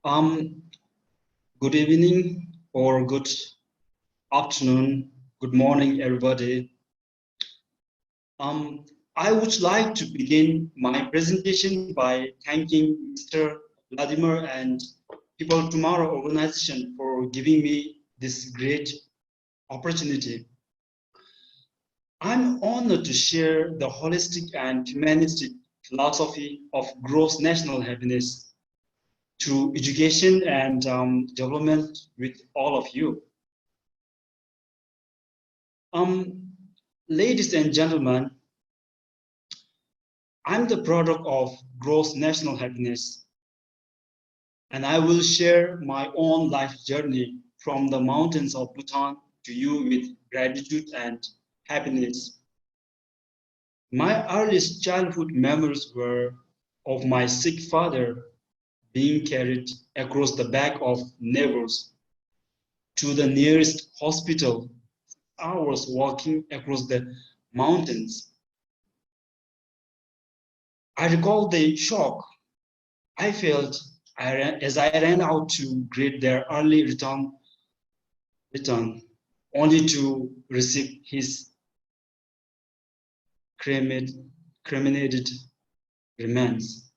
Um, Good evening or good afternoon, good morning, everybody. Um, I would like to begin my presentation by thanking Mr. Vladimir and People Tomorrow organization for giving me this great opportunity. I'm honored to share the holistic and humanistic philosophy of gross national happiness through education and development with all of you. Ladies and gentlemen, I'm the product of gross national happiness, and I will share my own life journey from the mountains of Bhutan to you with gratitude and happiness. My earliest childhood memories were of my sick father being carried across the back of neighbors to the nearest hospital, hours walking across the mountains. I recall the shock I felt as I ran out to greet their early return, only to receive his cremated remains.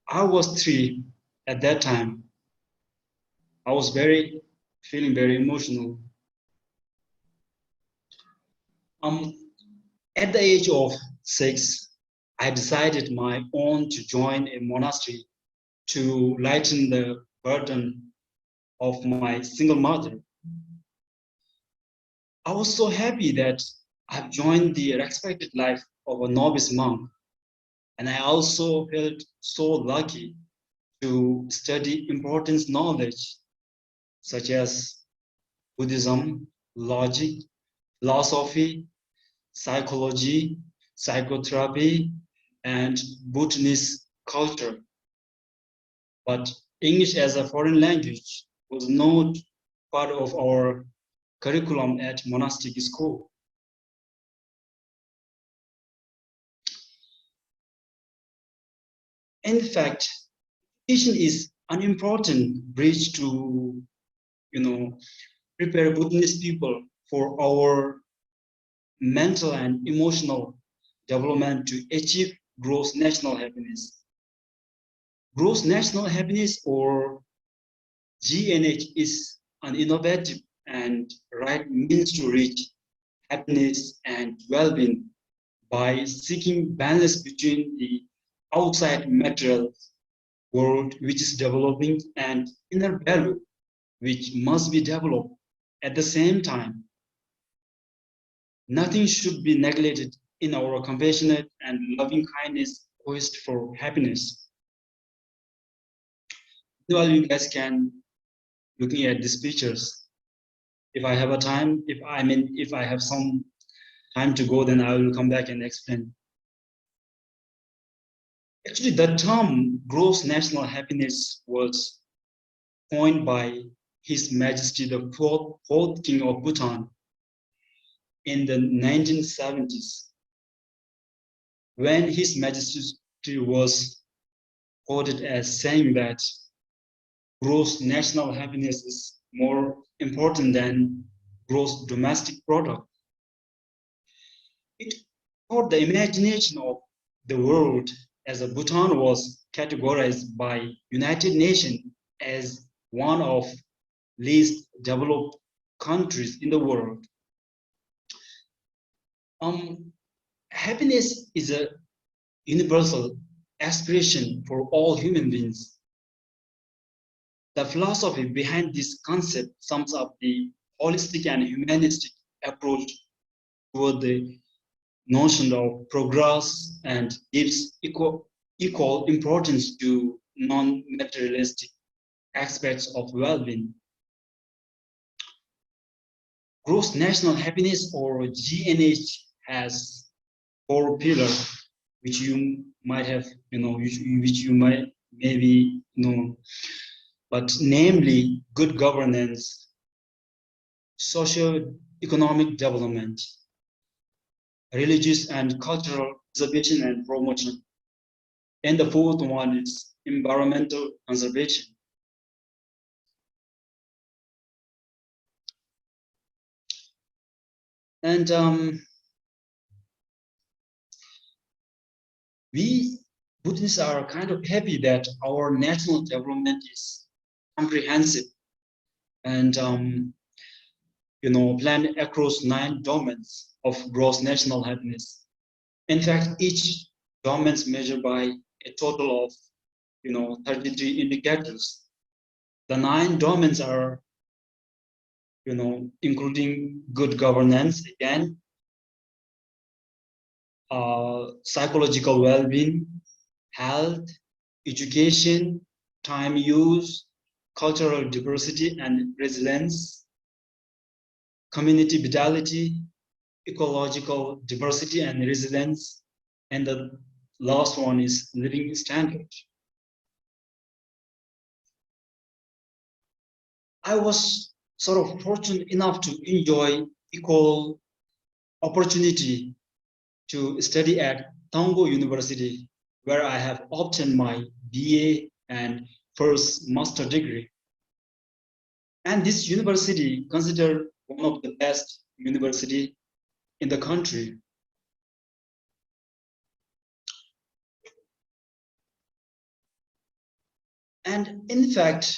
I was 3 at that time. I was feeling very emotional. Um, at the age of 6, I decided my own to join a monastery to lighten the burden of my single mother. I was so happy that I've joined the respected life of a novice monk, and I also felt so lucky to study important knowledge such as Buddhism, logic, philosophy, psychology, psychotherapy, and Bhutanese culture. But English as a foreign language was not part of our curriculum at monastic school. In fact, education is an important bridge to, prepare Bhutanese people for our mental and emotional development to achieve gross national happiness. Gross national happiness, or GNH, is an innovative and right means to reach happiness and well-being by seeking balance between the outside material world, which is developing, and inner value, which must be developed at the same time. Nothing should be neglected in our compassionate and loving kindness quest for happiness. Well, you guys can looking at these pictures. If I have a time, if I have some time to go, then I will come back and explain. Actually, the term gross national happiness was coined by His Majesty, the fourth King of Bhutan, in the 1970s, when His Majesty was quoted as saying that gross national happiness is more important than gross domestic product. It caught the imagination of the world, as Bhutan was categorized by United Nations as one of least developed countries in the world. Happiness is a universal aspiration for all human beings. The philosophy behind this concept sums up the holistic and humanistic approach toward the notion of progress and gives equal importance to non-materialistic aspects of well-being. Gross national happiness, or GNH, has 4 pillars, which you might have, which you might maybe know, but namely good governance, socio-economic development, religious and cultural preservation and promotion. And the fourth one is environmental conservation. And we Buddhists are kind of happy that our national development is comprehensive and planned across 9 domains of gross national happiness. In fact, each domain is measured by a total of 33 indicators. The 9 domains are including good governance, again, psychological well-being, health, education, time use, cultural diversity and resilience, community vitality, ecological diversity and resilience, and the last one is living standard. I was sort of fortunate enough to enjoy equal opportunity to study at Tango University, where I have obtained my BA and first master degree. And this university considered one of the best university in the country. And in fact,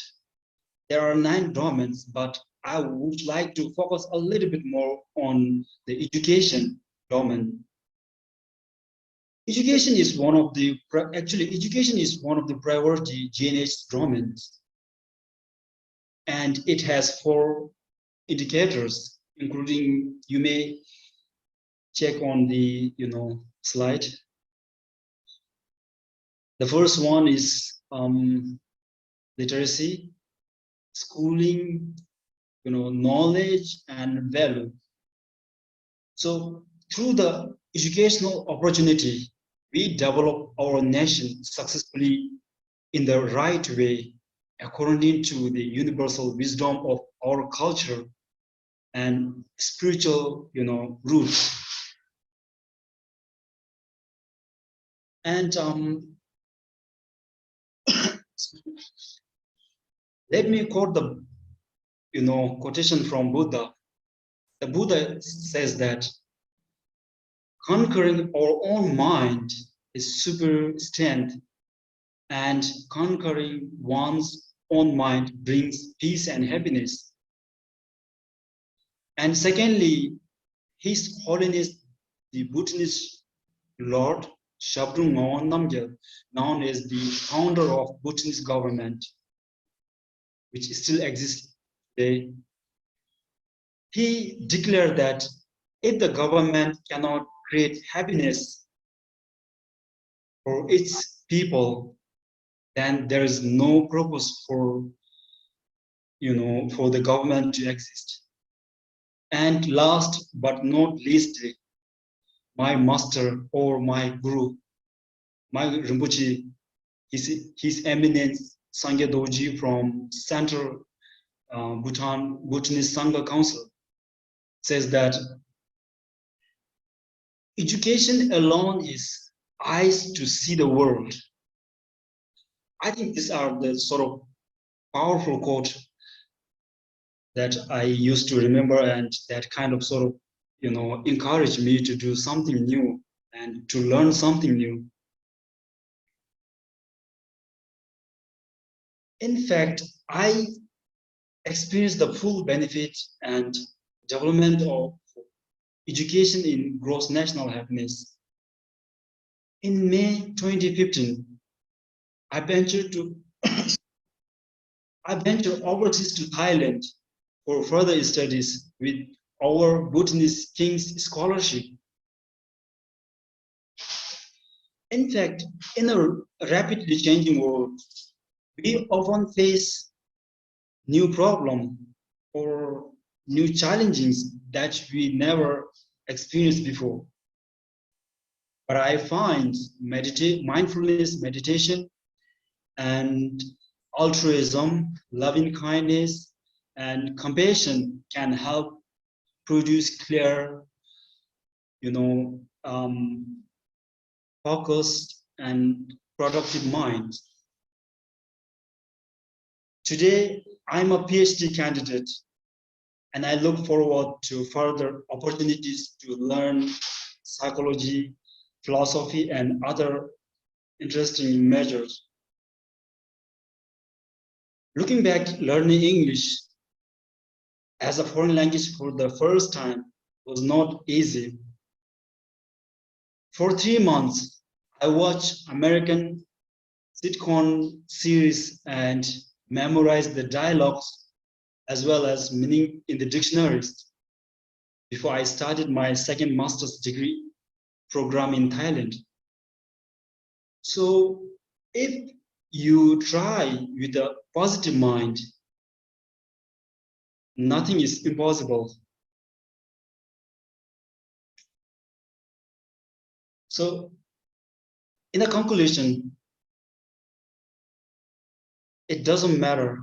there are 9 domains, but I would like to focus a little bit more on the education domain. Education is one of the priority GNH domains, and it has 4 indicators, including, you may check on the slide. The first one is literacy, schooling, knowledge and value. So through the educational opportunity, we develop our nation successfully in the right way, according to the universal wisdom of our culture and spiritual, roots. And let me quote the quotation from Buddha. The Buddha says that conquering our own mind is super strength, and conquering one's own mind brings peace and happiness. And secondly, His Holiness the Bhutanese Lord Shabdrung Ngawang Namgyal, known as the founder of Bhutanese government, which still exists today, he declared that if the government cannot create happiness for its people, then there is no purpose for the government to exist. And last but not least, my master or my guru, my Rinpoche, His Eminence Sangye Doji from Central Bhutanese Sangha Council, says that education alone is eyes to see the world. I think these are the sort of powerful quote that I used to remember, and that kind of sort of encouraged me to do something new and to learn something new. In fact, I experienced the full benefit and development of education in gross national happiness. In May 2015, I ventured overseas to Thailand for further studies with our Bhutanese King's Scholarship. In fact, in a rapidly changing world, we often face new problems or new challenges that we never experienced before. But I find mindfulness meditation and altruism, loving kindness, and compassion can help produce clear, focused and productive minds. Today, I'm a PhD candidate, and I look forward to further opportunities to learn psychology, philosophy, and other interesting measures. Looking back, learning English as a foreign language for the first time was not easy. For 3 months, I watched American sitcom series and memorized the dialogues as well as meaning in the dictionaries before I started my second master's degree program in Thailand. So if you try with a positive mind, nothing is impossible. So in a conclusion, it doesn't matter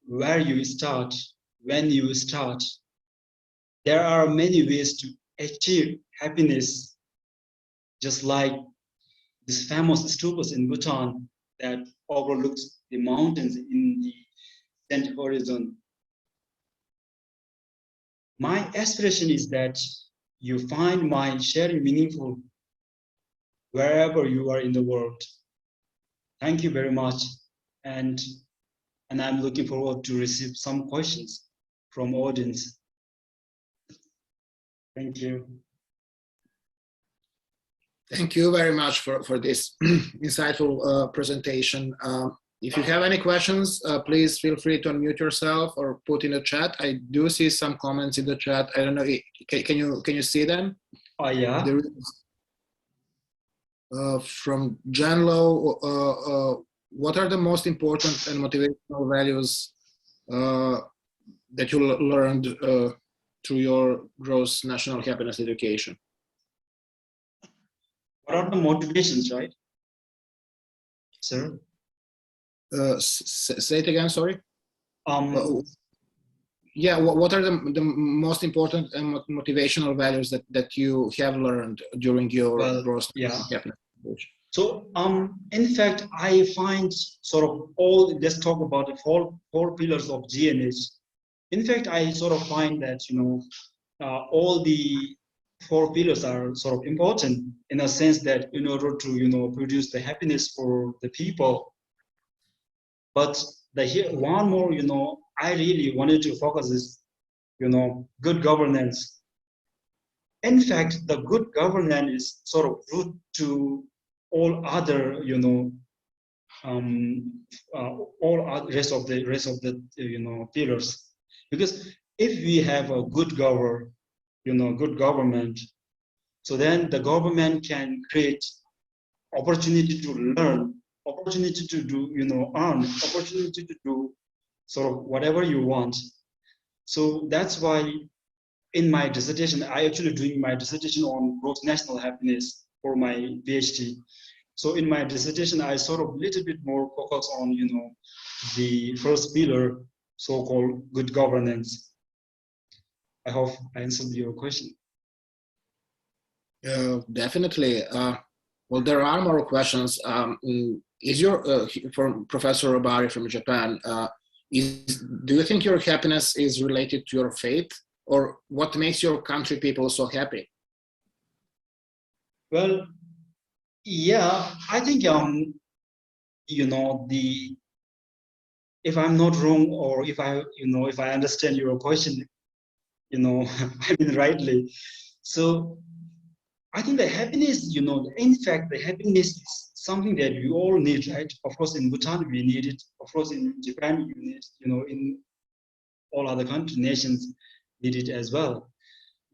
where you start, when you start. There are many ways to achieve happiness, just like this famous stupas in Bhutan that overlooks the mountains in the center horizon. My aspiration is that you find my sharing meaningful wherever you are in the world. Thank you very much. And I'm looking forward to receive some questions from audience. Thank you. Thank you very much for this insightful presentation. If you have any questions, please feel free to unmute yourself or put in the chat. I do see some comments in the chat. I don't know, can you see them? Oh, yeah. There is, from Jan Low, what are the most important and motivational values that you learned through your gross national happiness education? What are the motivations, right? Sir? Say it again, sorry. Yeah, what are the most important and motivational values that you have learned during your gross happiness education? So, in fact, I find sort of let's talk about the four pillars of GNH. In fact, I sort of find that, all the four pillars are sort of important in a sense that in order to, produce the happiness for the people. But one more, I really wanted to focus is, good governance. In fact, the good governance is sort of root to all other, all rest of the pillars. Because if we have a good good government, so then the government can create opportunity to learn, opportunity to do, earn, opportunity to do sort of whatever you want. So that's why in my dissertation, I actually doing my dissertation on gross national happiness for my PhD. So in my dissertation, I sort of little bit more focus on, the first pillar, so-called good governance. I hope I answered your question. Definitely. Well, there are more questions. Is from Professor Obari from Japan, do you think your happiness is related to your faith, or what makes your country people so happy? Well, yeah, I think, if I'm not wrong, or if I understand your question, I mean, rightly. So I think the happiness, in fact, the happiness is something that we all need, right? Of course, in Bhutan, we need it. Of course, in Japan, you need, in all other nations need it as well.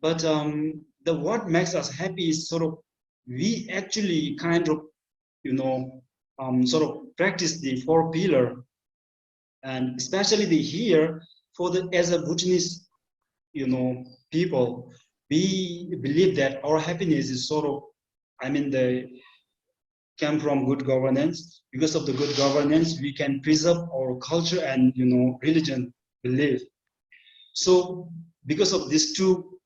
But what makes us happy is sort of, we actually kind of, sort of practice the four pillar, and especially here as a Bhutanese, people, we believe that our happiness is sort of, came from good governance. Because of the good governance, we can preserve our culture and, religion belief. So because of these two,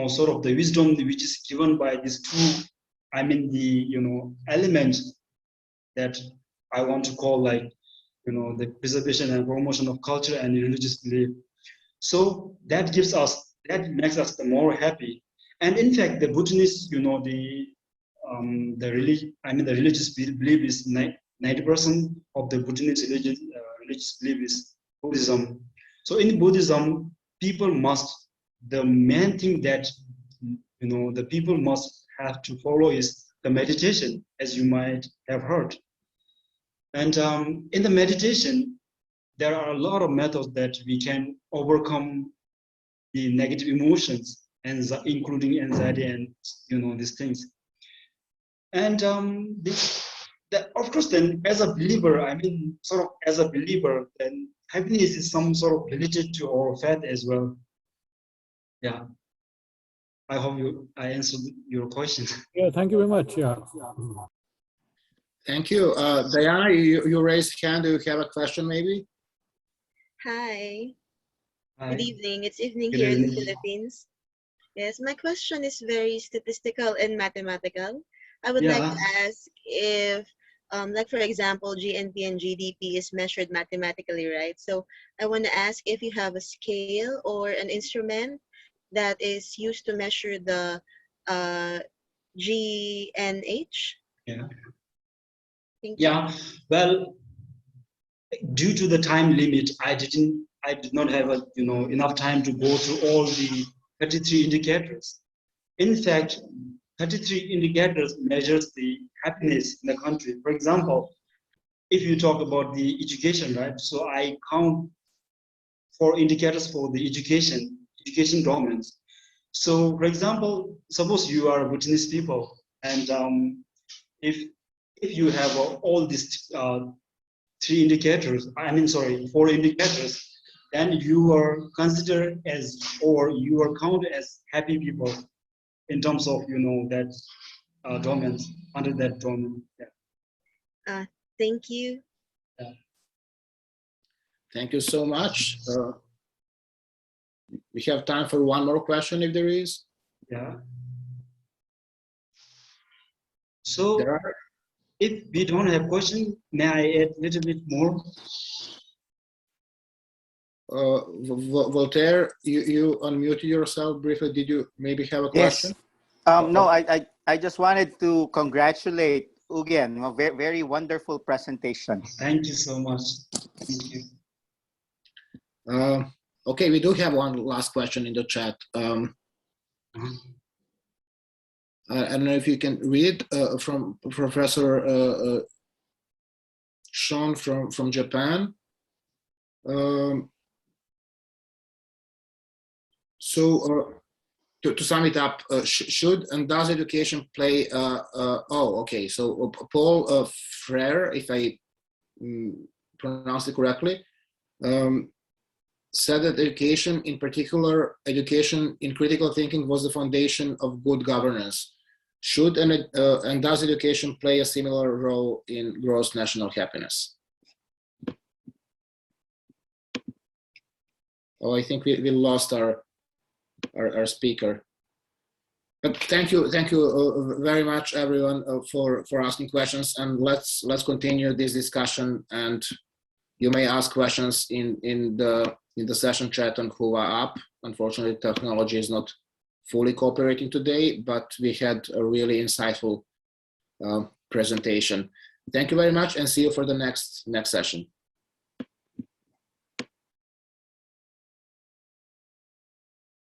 sort of the wisdom which is given by these two, the, elements that I want to call like the preservation and promotion of culture and religious belief. So that makes us the more happy. And in fact, the Bhutanese, the religious belief is 90% of the Bhutanese religious belief is Buddhism. So in Buddhism, the main thing that the people must have to follow is the meditation, as you might have heard. And in the meditation, there are a lot of methods that we can overcome the negative emotions, including anxiety and these things. And of course, then as a believer, then happiness is some sort of related to our faith as well. Yeah. I hope I answered your question. Yeah, thank you very much. Yeah. Thank you. Diana, you raised hand. Do you have a question maybe? Hi. Hi. Good evening. It's evening Good here in the evening. Philippines. Yes, my question is very statistical and mathematical. I would like to ask if, like for example, GNP and GDP is measured mathematically, right? So I want to ask if you have a scale or an instrument that is used to measure the GNH. Yeah. Thank you. Yeah. Well, due to the time limit, I did not have enough time to go through all the 33 indicators. In fact, 33 indicators measures the happiness in the country. For example, if you talk about the education, right? So I count 4 indicators for the education governments. So, for example, suppose you are Bhutanese people, and if you have all these 4 indicators, then you are considered as, or you are counted as happy people in terms of that domains, under that domain. Yeah. Thank you. Yeah. Thank you so much. We have time for one more question if there is. Yeah. So if we don't have question, may I add a little bit more? Voltaire, you unmuted yourself briefly. Did you maybe have a question? Yes. No, I just wanted to congratulate Ugyen. A very, very wonderful presentation. Thank you so much. Thank you. Okay, we do have one last question in the chat. I don't know if you can read from Professor Sean from Japan. To sum it up, should and does education play? Okay. So Paul Frere, if I pronounce it correctly, said that education, in particular, education in critical thinking, was the foundation of good governance. Should and does education play a similar role in gross national happiness? Oh, I think we lost our speaker. But thank you very much, everyone, for asking questions. And let's continue this discussion. And you may ask questions in the session chat on Hua app. Unfortunately, technology is not fully cooperating today, but we had a really insightful presentation. Thank you very much, and see you for the next session.